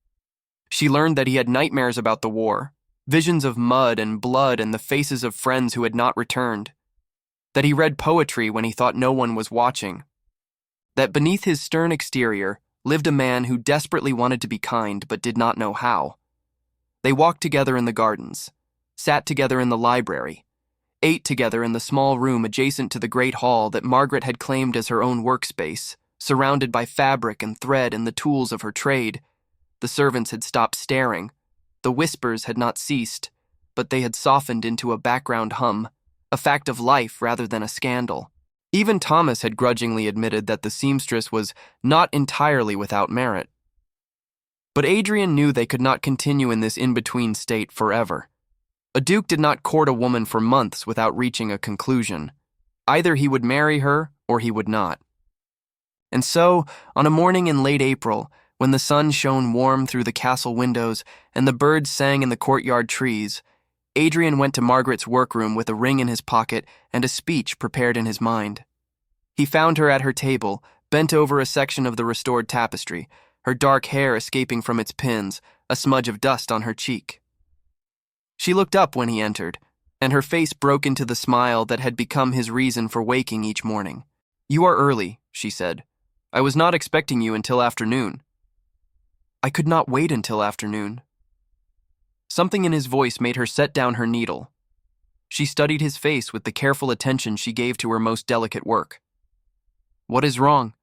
She learned that he had nightmares about the war, visions of mud and blood and the faces of friends who had not returned. That he read poetry when he thought no one was watching. That beneath his stern exterior lived a man who desperately wanted to be kind but did not know how. They walked together in the gardens, sat together in the library, ate together in the small room adjacent to the great hall that Margaret had claimed as her own workspace, surrounded by fabric and thread and the tools of her trade. The servants had stopped staring. The whispers had not ceased, but they had softened into a background hum, a fact of life rather than a scandal. Even Thomas had grudgingly admitted that the seamstress was not entirely without merit. But Adrian knew they could not continue in this in-between state forever. A duke did not court a woman for months without reaching a conclusion. Either he would marry her or he would not. And so, on a morning in late April, when the sun shone warm through the castle windows and the birds sang in the courtyard trees, Adrian went to Margaret's workroom with a ring in his pocket and a speech prepared in his mind. He found her at her table, bent over a section of the restored tapestry, her dark hair escaping from its pins, a smudge of dust on her cheek. She looked up when he entered, and her face broke into the smile that had become his reason for waking each morning. "You are early," she said. "I was not expecting you until afternoon." "I could not wait until afternoon." Something in his voice made her set down her needle. She studied his face with the careful attention she gave to her most delicate work. "What is wrong?"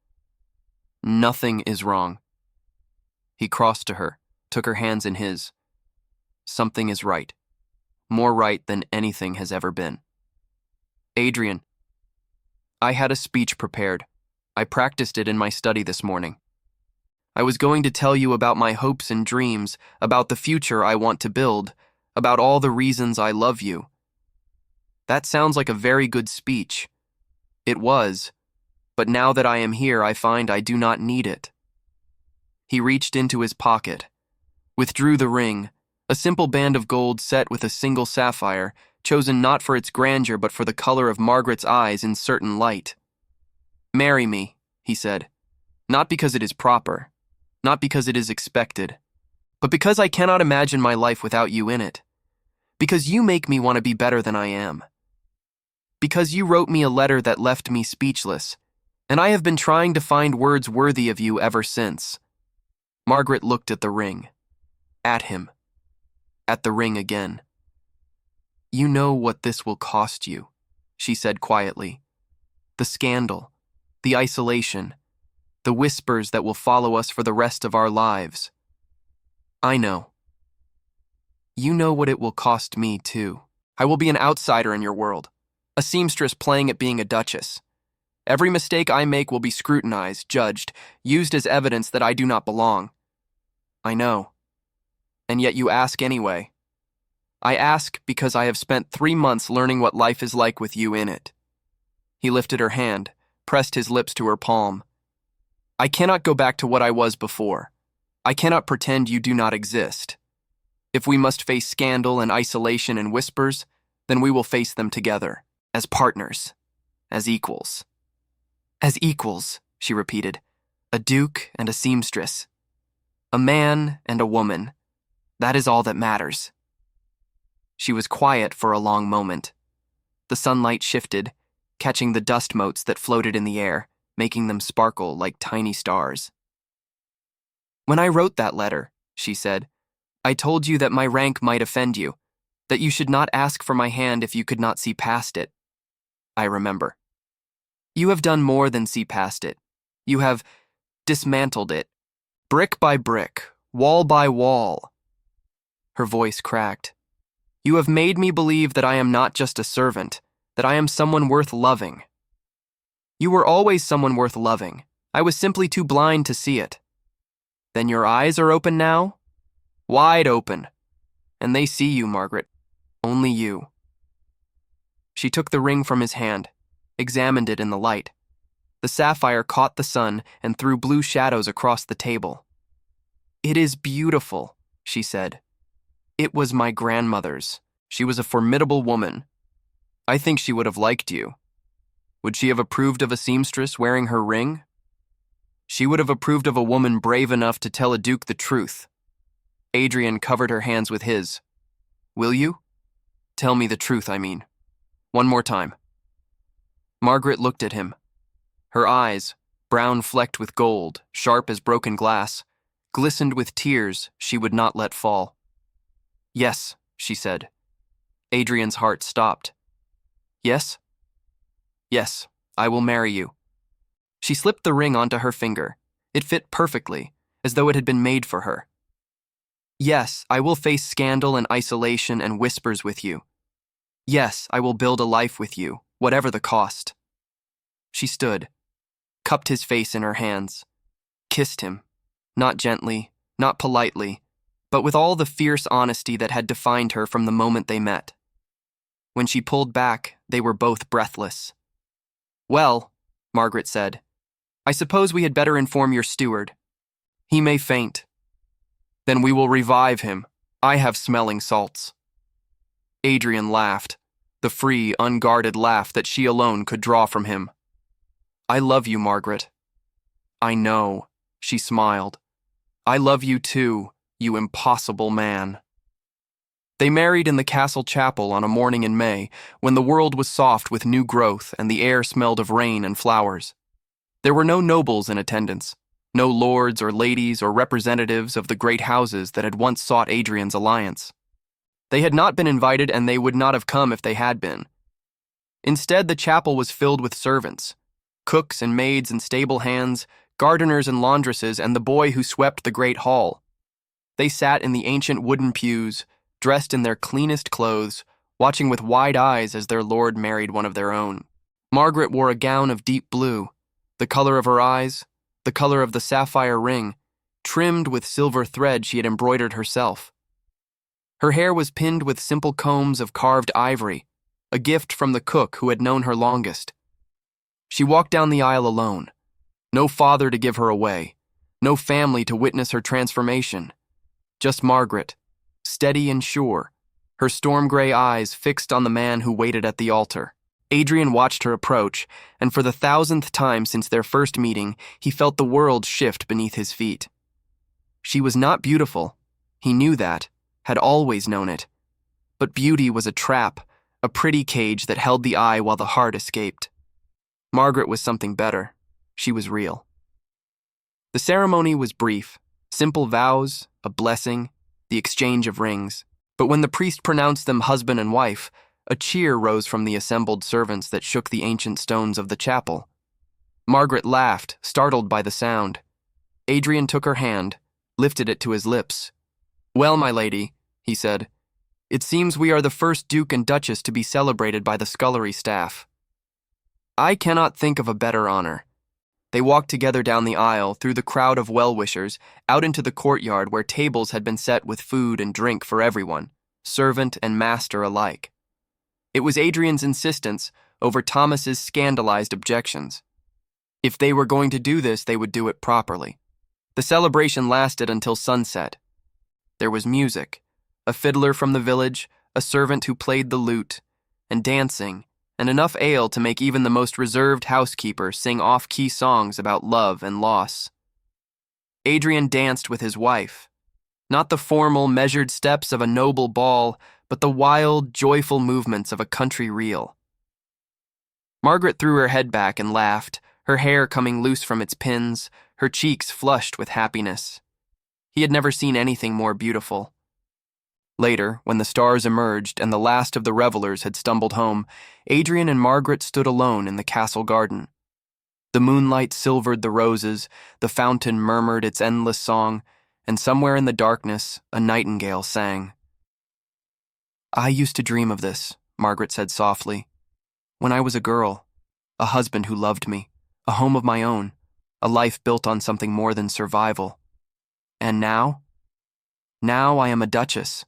"Nothing is wrong." He crossed to her, took her hands in his. "Something is right. More right than anything has ever been." "Adrian, I had a speech prepared. I practiced it in my study this morning. I was going to tell you about my hopes and dreams, about the future I want to build, about all the reasons I love you." That sounds like a very good speech. It was, but now that I am here, I find I do not need it. He reached into his pocket, withdrew the ring, a simple band of gold set with a single sapphire, chosen not for its grandeur but for the color of Margaret's eyes in certain light. "Marry me," he said, "not because it is proper, not because it is expected, but because I cannot imagine my life without you in it. Because you make me want to be better than I am. Because you wrote me a letter that left me speechless, and I have been trying to find words worthy of you ever since." Margaret looked at the ring, at him, at the ring again. "You know what this will cost you," she said quietly. "The scandal, the isolation, the whispers that will follow us for the rest of our lives. I know. You know what it will cost me, too. I will be an outsider in your world, a seamstress playing at being a duchess. Every mistake I make will be scrutinized, judged, used as evidence that I do not belong. I know. And yet you ask anyway. I ask because I have spent 3 months learning what life is like with you in it." He lifted her hand, pressed his lips to her palm, I cannot go back to what I was before. I cannot pretend you do not exist. If we must face scandal and isolation and whispers, then we will face them together, as partners, as equals. As equals, she repeated, a duke and a seamstress. A man and a woman. That is all that matters. She was quiet for a long moment. The sunlight shifted, catching the dust motes that floated in the air, making them sparkle like tiny stars. When I wrote that letter, she said, I told you that my rank might offend you, that you should not ask for my hand if you could not see past it. I remember. You have done more than see past it. You have dismantled it, brick by brick, wall by wall. Her voice cracked. You have made me believe that I am not just a servant, that I am someone worth loving. You were always someone worth loving. I was simply too blind to see it. Then your eyes are open now? Wide open. And they see you, Margaret. Only you. She took the ring from his hand, examined it in the light. The sapphire caught the sun and threw blue shadows across the table. It is beautiful, she said. It was my grandmother's. She was a formidable woman. I think she would have liked you. Would she have approved of a seamstress wearing her ring? She would have approved of a woman brave enough to tell a duke the truth. Adrian covered her hands with his. Will you? Tell me the truth, I mean. One more time. Margaret looked at him. Her eyes, brown flecked with gold, sharp as broken glass, glistened with tears she would not let fall. Yes, she said. Adrian's heart stopped. Yes? Yes, I will marry you. She slipped the ring onto her finger. It fit perfectly, as though it had been made for her. Yes, I will face scandal and isolation and whispers with you. Yes, I will build a life with you, whatever the cost. She stood, cupped his face in her hands, kissed him, not gently, not politely, but with all the fierce honesty that had defined her from the moment they met. When she pulled back, they were both breathless. Well, Margaret said, I suppose we had better inform your steward. He may faint. Then we will revive him. I have smelling salts. Adrian laughed, the free, unguarded laugh that she alone could draw from him. I love you, Margaret. I know, she smiled. I love you too, you impossible man. They married in the castle chapel on a morning in May, when the world was soft with new growth and the air smelled of rain and flowers. There were no nobles in attendance, no lords or ladies or representatives of the great houses that had once sought Adrian's alliance. They had not been invited, and they would not have come if they had been. Instead, the chapel was filled with servants, cooks and maids and stable hands, gardeners and laundresses, and the boy who swept the great hall. They sat in the ancient wooden pews, dressed in their cleanest clothes, watching with wide eyes as their lord married one of their own. Margaret wore a gown of deep blue, the color of her eyes, the color of the sapphire ring, trimmed with silver thread she had embroidered herself. Her hair was pinned with simple combs of carved ivory, a gift from the cook who had known her longest. She walked down the aisle alone. No father to give her away, no family to witness her transformation. Just Margaret, steady and sure, her storm-gray eyes fixed on the man who waited at the altar. Adrian watched her approach, and for the 1,000th time since their first meeting, he felt the world shift beneath his feet. She was not beautiful. He knew that, had always known it. But beauty was a trap, a pretty cage that held the eye while the heart escaped. Margaret was something better. She was real. The ceremony was brief, simple vows, a blessing, the exchange of rings. But when the priest pronounced them husband and wife, a cheer rose from the assembled servants that shook the ancient stones of the chapel. Margaret laughed, startled by the sound. Adrian took her hand, lifted it to his lips. Well, my lady, he said, it seems we are the first Duke and Duchess to be celebrated by the scullery staff. I cannot think of a better honor. They walked together down the aisle, through the crowd of well-wishers, out into the courtyard where tables had been set with food and drink for everyone, servant and master alike. It was Adrian's insistence over Thomas's scandalized objections. If they were going to do this, they would do it properly. The celebration lasted until sunset. There was music, a fiddler from the village, a servant who played the lute, and dancing, and enough ale to make even the most reserved housekeeper sing off-key songs about love and loss. Adrian danced with his wife. Not the formal, measured steps of a noble ball, but the wild, joyful movements of a country reel. Margaret threw her head back and laughed, her hair coming loose from its pins, her cheeks flushed with happiness. He had never seen anything more beautiful. Later, when the stars emerged and the last of the revelers had stumbled home, Adrian and Margaret stood alone in the castle garden. The moonlight silvered the roses, the fountain murmured its endless song, and somewhere in the darkness, a nightingale sang. "I used to dream of this," Margaret said softly. "When I was a girl, a husband who loved me, a home of my own, a life built on something more than survival. And now? Now I am a duchess."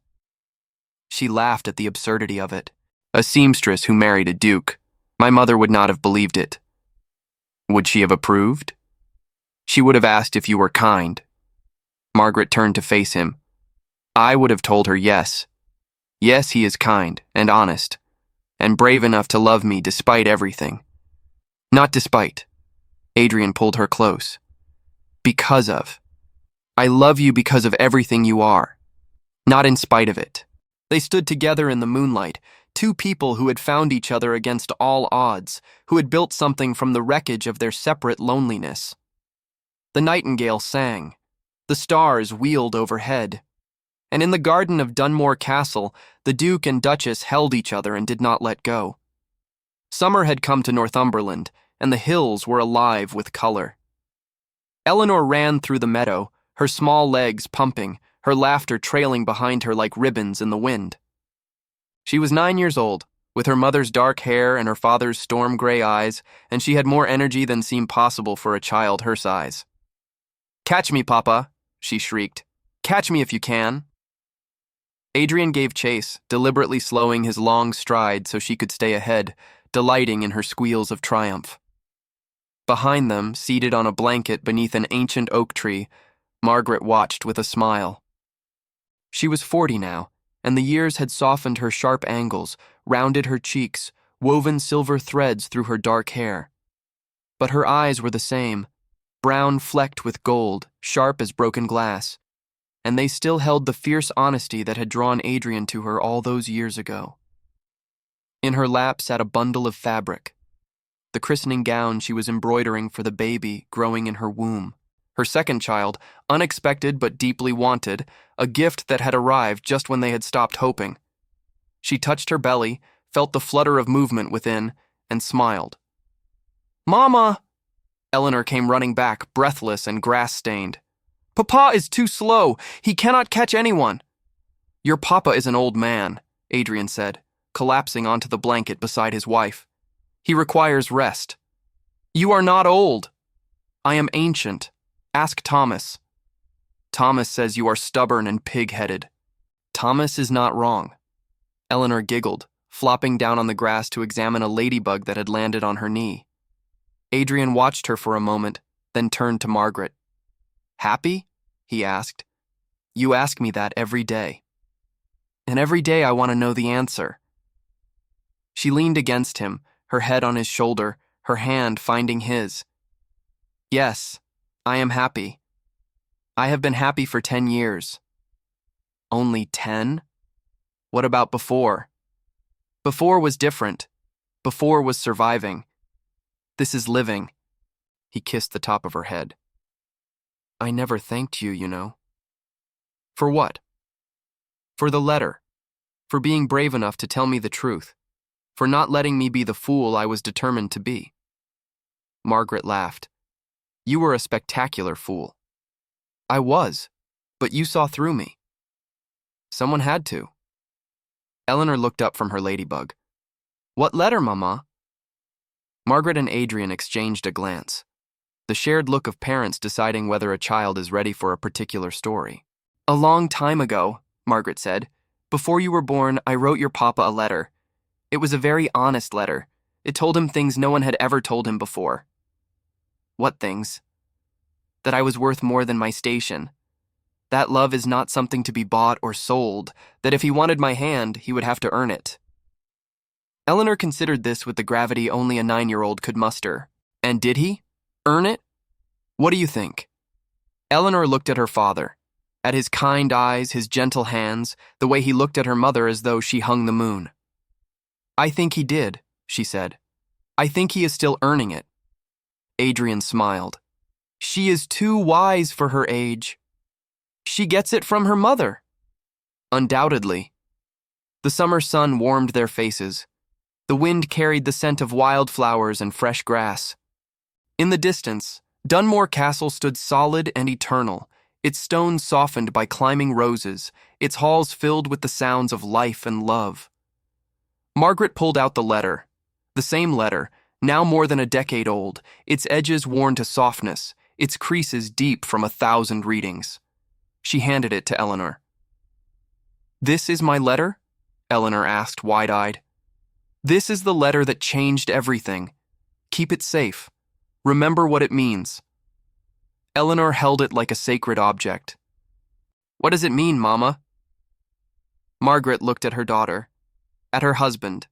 She laughed at the absurdity of it. "A seamstress who married a duke. My mother would not have believed it." "Would she have approved?" "She would have asked if you were kind." Margaret turned to face him. "I would have told her yes. Yes, he is kind and honest, and brave enough to love me despite everything." "Not despite." Adrian pulled her close. "Because of. I love you because of everything you are, not in spite of it." They stood together in the moonlight, two people who had found each other against all odds, who had built something from the wreckage of their separate loneliness. The nightingale sang. The stars wheeled overhead. And in the garden of Dunmore Castle, the Duke and Duchess held each other and did not let go. Summer had come to Northumberland, and the hills were alive with color. Eleanor ran through the meadow, her small legs pumping, her laughter trailing behind her like ribbons in the wind. She was 9 years old, with her mother's dark hair and her father's storm-gray eyes, and she had more energy than seemed possible for a child her size. "Catch me, Papa," she shrieked. "Catch me if you can." Adrian gave chase, deliberately slowing his long stride so she could stay ahead, delighting in her squeals of triumph. Behind them, seated on a blanket beneath an ancient oak tree, Margaret watched with a smile. She was 40 now, and the years had softened her sharp angles, rounded her cheeks, woven silver threads through her dark hair. But her eyes were the same, brown flecked with gold, sharp as broken glass, and they still held the fierce honesty that had drawn Adrian to her all those years ago. In her lap sat a bundle of fabric, the christening gown she was embroidering for the baby growing in her womb. Her second child, unexpected but deeply wanted, a gift that had arrived just when they had stopped hoping. She touched her belly, felt the flutter of movement within, and smiled. "Mama!" Eleanor came running back, breathless and grass-stained. "Papa is too slow. He cannot catch anyone." "Your papa is an old man," Adrian said, collapsing onto the blanket beside his wife. "He requires rest." "You are not old." "I am ancient. Ask Thomas." "Thomas says you are stubborn and pig-headed." "Thomas is not wrong." Eleanor giggled, flopping down on the grass to examine a ladybug that had landed on her knee. Adrian watched her for a moment, then turned to Margaret. "Happy?" he asked. "You ask me that every day. And every day I want to know the answer." She leaned against him, her head on his shoulder, her hand finding his. "Yes, I am happy. I have been happy for 10 years. "Only 10? What about before?" "Before was different. Before was surviving. This is living." He kissed the top of her head. "I never thanked you, you know." "For what?" "For the letter. For being brave enough to tell me the truth. For not letting me be the fool I was determined to be." Margaret laughed. "You were a spectacular fool." "I was, but you saw through me." "Someone had to." Eleanor looked up from her ladybug. "What letter, Mama?" Margaret and Adrian exchanged a glance, the shared look of parents deciding whether a child is ready for a particular story. "A long time ago," Margaret said, "before you were born, I wrote your papa a letter. It was a very honest letter. It told him things no one had ever told him before." What things? That I was worth more than my station. That love is not something to be bought or sold, that if he wanted my hand, he would have to earn it. Eleanor considered this with the gravity only a 9-year-old could muster. And did he? Earn it? What do you think? Eleanor looked at her father, at his kind eyes, his gentle hands, the way he looked at her mother as though she hung the moon. I think he did, she said. I think he is still earning it. Adrian smiled. She is too wise for her age. She gets it from her mother. Undoubtedly. The summer sun warmed their faces. The wind carried the scent of wildflowers and fresh grass. In the distance, Dunmore Castle stood solid and eternal, its stones softened by climbing roses, its halls filled with the sounds of life and love. Margaret pulled out the letter, the same letter, now more than a decade old, its edges worn to softness, its creases deep from 1,000 readings. She handed it to Eleanor. This is my letter? Eleanor asked, wide-eyed. This is the letter that changed everything. Keep it safe. Remember what it means. Eleanor held it like a sacred object. What does it mean, Mama? Margaret looked at her daughter, at her husband,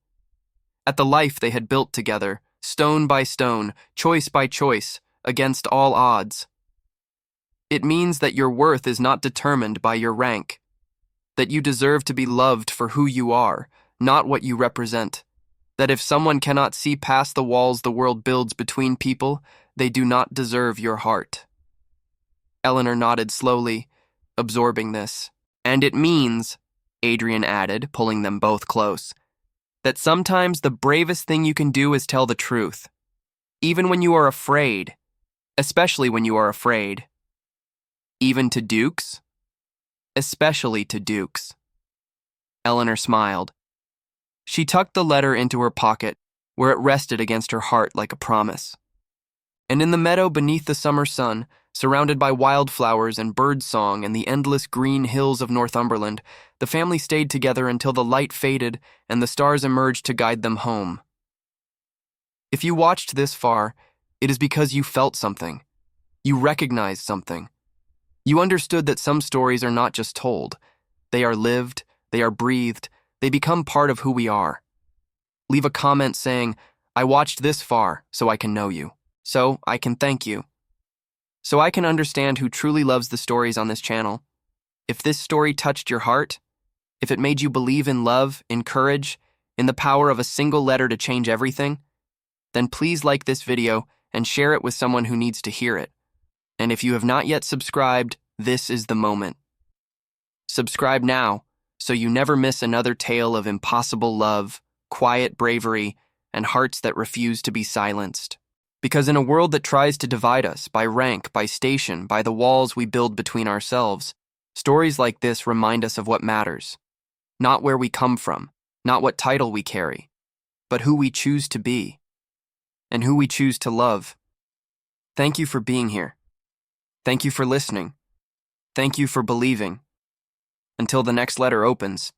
at the life they had built together, stone by stone, choice by choice, against all odds. It means that your worth is not determined by your rank, that you deserve to be loved for who you are, not what you represent, that if someone cannot see past the walls the world builds between people, they do not deserve your heart. Eleanor nodded slowly, absorbing this. And it means, Adrian added, pulling them both close, that sometimes the bravest thing you can do is tell the truth, even when you are afraid, especially when you are afraid. Even to dukes? Especially to dukes. Eleanor smiled. She tucked the letter into her pocket, where it rested against her heart like a promise. And in the meadow beneath the summer sun, surrounded by wildflowers and birdsong and the endless green hills of Northumberland, the family stayed together until the light faded and the stars emerged to guide them home. If you watched this far, it is because you felt something. You recognized something. You understood that some stories are not just told. They are lived, they are breathed, they become part of who we are. Leave a comment saying, I watched this far so I can know you, so I can thank you, so I can understand who truly loves the stories on this channel. If this story touched your heart, if it made you believe in love, in courage, in the power of a single letter to change everything, then please like this video and share it with someone who needs to hear it. And if you have not yet subscribed, this is the moment. Subscribe now so you never miss another tale of impossible love, quiet bravery, and hearts that refuse to be silenced. Because in a world that tries to divide us by rank, by station, by the walls we build between ourselves, stories like this remind us of what matters. Not where we come from, not what title we carry, but who we choose to be, and who we choose to love. Thank you for being here. Thank you for listening. Thank you for believing. Until the next letter opens.